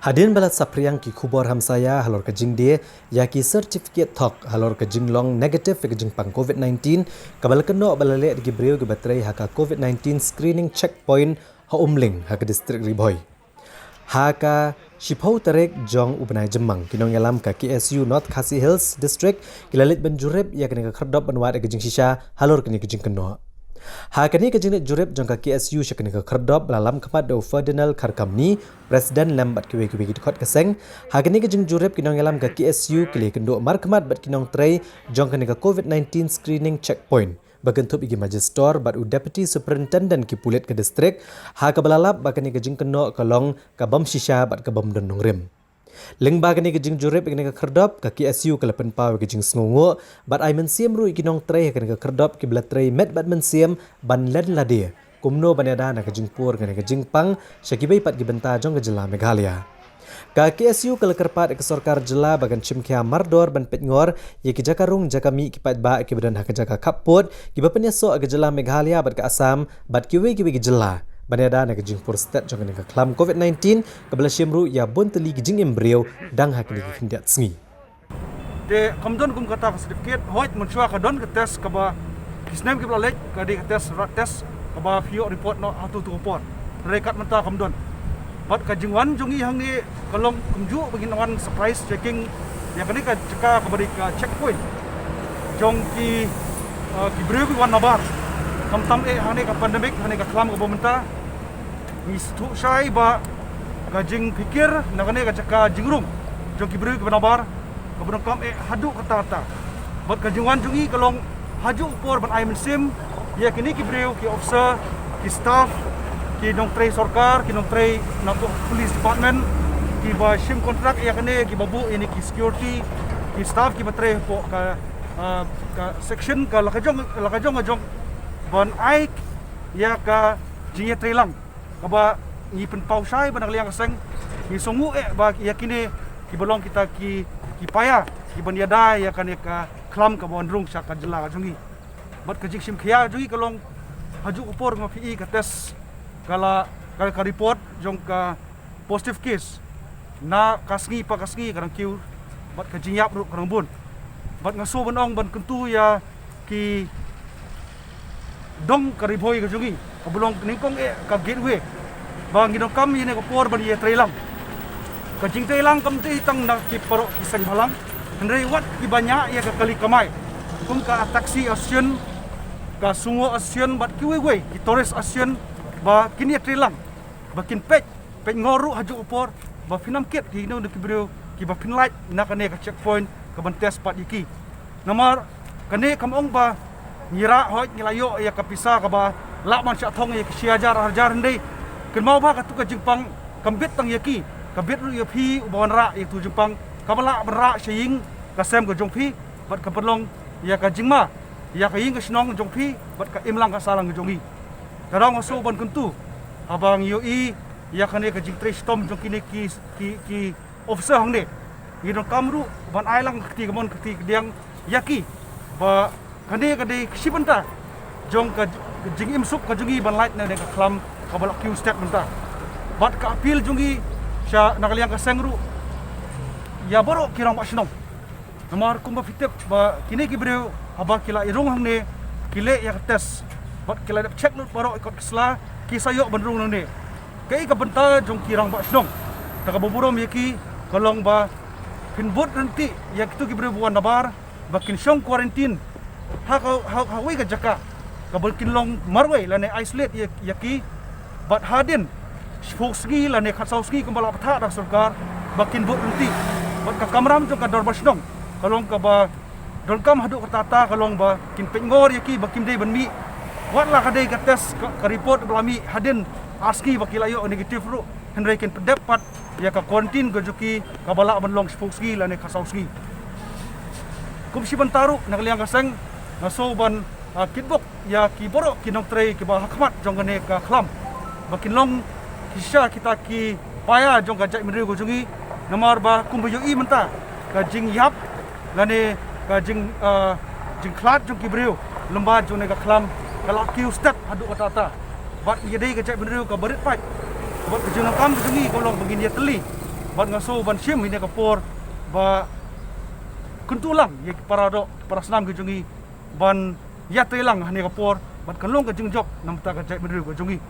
Hadin balat sapriang ki khubor hamsaya halor kajing dia ya ki certificate thok halor kajing long negative kajing pang COVID-19 kabal keno balale di breu ke batrai haka COVID-19 screening checkpoint ha Umling haka district Riboy. Haka Shipau Terek Jong Ubenai Jemang kinong yalam ka KSU North Khasi Hills District kilalit ban Jurip ya kena khardop banwat kajing shisha halor kini kajing keno. Hakani kajing Jurip jong ka KSU syakani ka khardop lalam kamat do Ferdinand Karkamni Presiden lambat kiwe-kiwe dikot keseng. Hakani kajing Jurip kinong yalam ka KSU kili kendo markamat bat kinong Nongtrei jong kani ka COVID-19 screening checkpoint. Bagentup igi Magister bat u Deputy Superintendent ki pulit ke distrik ha ka balalap bakani kajing keno kalong ka bam shisha bat ka bam don nongrim. Leng bagani kajing Jurip kini ka khardop ka KSU ka lapan paw kajing sngongo bat ai Mynsiem ru igi Nongtrei kini ka khardop ki blatrei met bat Mynsiem ban len lade kumno banada na kajing pur kini kajing pang syakibai pat gi benta jong ka jela Meghalaya. Ka KSU ka lekerpat ke Sorkar jela bagan chimkia mardor ban petngor ye ki jakarung jakami ki pat ba ki badan ha ka jaka kaput ki bapenyaso ka jela Meghalaya bat ka Assam bat kiwe ki jela. Banada na kajing pur stat jong kini ka klam COVID-19 kabla shimru ya bonteli kajing embryo dang ha kini ki hindat sngi. De kamdon kum kata certificate hoit munchua ka don ka test ka ba kisnem ki blalek ka di ka test rat test ka ba fio report no atu tu report rekat menta kamdon bat ka jingwan jongi hang ni kalong kumju begin wan surprise checking ya kani ka ceka ka bari ka checkpoint jong ki breu ki wan nabar tam hang ni ka pandemic hang ni ka klam ka bomenta ni stu shai ba ka jing pikir na kani ka ceka jingrum jong ki breu ki nabar kemudian kami hadu kata-kata. Buat kajungan jungi kalau haju upor ban ai Mynsiem ya kini ki breu ki officer ki staff ki Nongtrei Sorkar ki Nongtrei nak police department ki ba shim kontrak ya kini ki babu ini ki security ki staff ki batre po ka section ka lakajong ajong ban ai ya ka jinye trelang ka ba ni penpau sai ban liang seng ni songu ba ya kini ki bolong kita ki payah ki baniada ya kan ka klam ka bondrung syak ka jela jungi bat ka jiksim khia jungi kalong haju upor ma pi ka test kala ka report jong ka positive case na kasngi karang kiu bat ka jingyap ru karang bun bat ngaso banong ban kentu ya ki dong ka riboy ka jungi ka bulong ningkong ka gateway bang gidong kam yene ka por ban ye trelang kajing telang kamti tang na ki parok kisang halang hendrai wat ki banyak ya ka kali kamai kum ka taksi asyen ka sungo asyen bat ki we ki tourist asyen ba kini telang bakin pek ngoru haju upor ba finam kit ki no ki breu ki ba pinlight na kane ka checkpoint ka ban test pat iki namar kane kamong ba ngira hoi ngilayo ya ka pisa ka ba la man sya thong ya ki siajar harjar hendai ken mau ba ka tu ka jingpang kambit tang yaki kabit ru ya phi ubon ra itu Jepang kabala berak sying kasem ke jongphi bat ka perlong ya ka jingma ya ka ying ke snong jongphi bat ka imlang ka salang ke jongi karang aso ban kentu abang yoi ya kane ka jing tre stom jong kini ki officer hang ne ngidong kamru ban ailang kti gamon kti diang yaki ba kane ka de sibenta jong ka jing im sup ka jongi ban light na de ka klam kabala q step menta bat ka appeal jongi sya nakaliang ka sengru ya boro kirang pasnom namar kumba fitep ba kini ki breu aba kila irung hang ne kile ya test bat kila check lut boro ikot kesla ki sayok benrung nang ne kai ka benta jong kirang pasnom taka boburom yaki kolong ba pinbut nanti ya kitu ki breu buan nabar bakin syong quarantine ha we ka jaka ka balkin long marwe lane isolate yaki bat hadin Sgi la ne khatsauski kembala patha dak Sorkar bakin bot nanti bat ka kamram jo ka dor basdong kalong ka ba don kam hadu kata kalong ba kin pengor yaki bakim dei banmi wat la ka dei ka test ka report belami hadin aski bakilayo negatif ru hendrai kin pedepat ya ka quarantine gojuki ka bala banlong sgi la ne khatsauski kum si bantaru nakaliang kaseng ngaso ban kitbok ya ki boro ki Nongtrei ki ba hakmat jong ne ka khlam bakin long kisah kita ki paya jong ka jai mendri go jungi namar ba kumbu i menta ka jing yap lane ka jing klat jong ki breu lemba jong ne ka klam kala ki step hadu kata bat ye dei ka jai mendri ka berit pai bat jing kam jungi kolong begin dia teli ban ngaso ban sim ini kapor ba kuntulang ye para senam ke jungi ban ya telang hani kapor ban kalong ke jingjok nam ta ka jai menru ke jungi